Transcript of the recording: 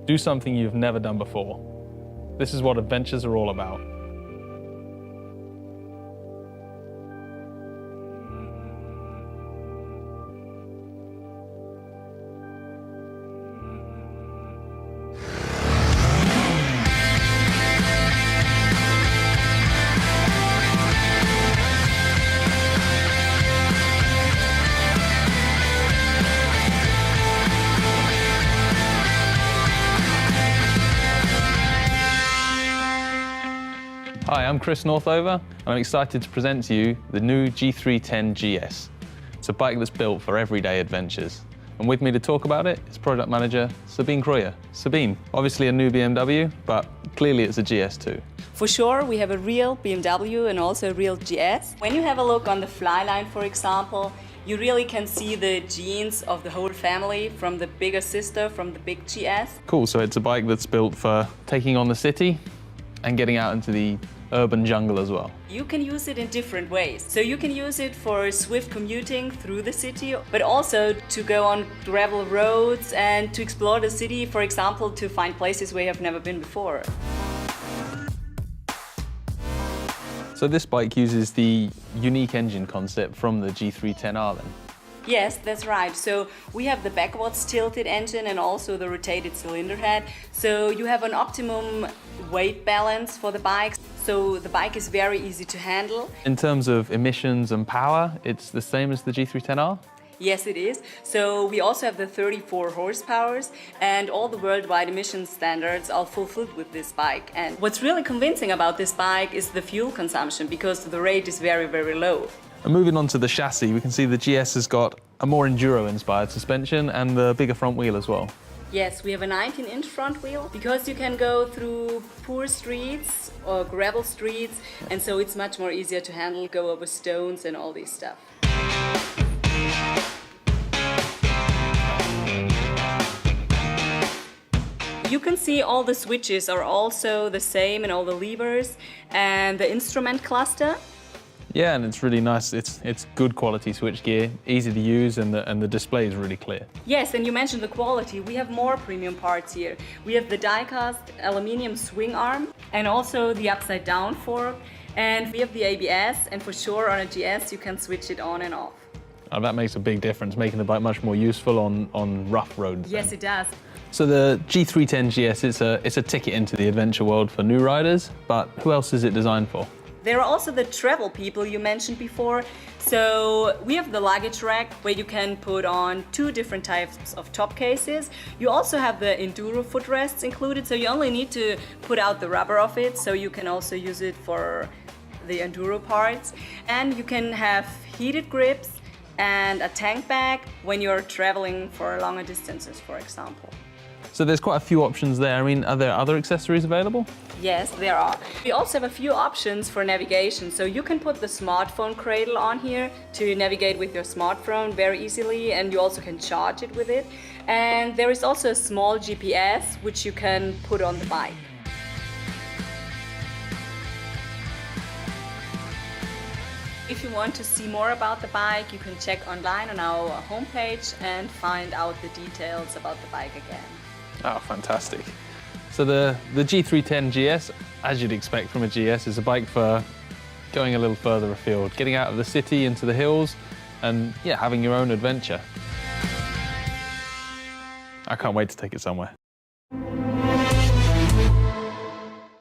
Do something you've never done before. This is what adventures are all about. Hi, I'm Chris Northover, and I'm excited to present to you the new G310 GS. It's a bike that's built for everyday adventures. And with me to talk about it is product manager Sabine Kreuer. Sabine, obviously a new BMW, but clearly it's a GS too. For sure, we have a real BMW and also a real GS. When you have a look on the fly line, for example, you really can see the genes of the whole family, from the bigger sister, from the big GS. Cool, so it's a bike that's built for taking on the city and getting out into the urban jungle as well. You can use it in different ways. So you can use it for swift commuting through the city, but also to go on gravel roads and to explore the city, for example, to find places where you have never been before. So this bike uses the unique engine concept from the G310R then? Yes, that's right. So we have the backwards tilted engine and also the rotated cylinder head. So you have an optimum weight balance for the bike. So the bike is very easy to handle. In terms of emissions and power, it's the same as the G310R? Yes, it is. So we also have the 34 horsepowers, and all the worldwide emissions standards are fulfilled with this bike. And what's really convincing about this bike is the fuel consumption, because the rate is very, very low. And moving on to the chassis, we can see the GS has got a more enduro-inspired suspension and the bigger front wheel as well. Yes, we have a 19-inch front wheel, because you can go through poor streets or gravel streets, and so it's much more easier to handle, go over stones and all this stuff. You can see all the switches are also the same and all the levers and the instrument cluster. Yeah, and it's really nice. It's good quality switchgear, easy to use, and the display is really clear. Yes, and you mentioned the quality. We have more premium parts here. We have the die-cast aluminium swing arm and also the upside-down fork. And we have the ABS, and for sure on a GS you can switch it on and off. Oh, that makes a big difference, making the bike much more useful on rough roads. Yes, then. it does. So the G310 GS, it's a ticket into the adventure world for new riders, but who else is it designed for? There are also the travel people you mentioned before. So we have the luggage rack where you can put on 2 different types of top cases. You also have the enduro footrests included, so you only need to put out the rubber of it, so you can also use it for the enduro parts. And you can have heated grips and a tank bag when you're traveling for longer distances, for example. So there's quite a few options there. I mean, are there other accessories available? Yes, there are. We also have a few options for navigation. So you can put the smartphone cradle on here to navigate with your smartphone very easily, and you also can charge it with it. And there is also a small GPS which you can put on the bike. If you want to see more about the bike, you can check online on our homepage and find out the details about the bike again. Oh, fantastic. So the G310 GS, as you'd expect from a GS, is a bike for going a little further afield, getting out of the city into the hills and, yeah, having your own adventure. I can't wait to take it somewhere.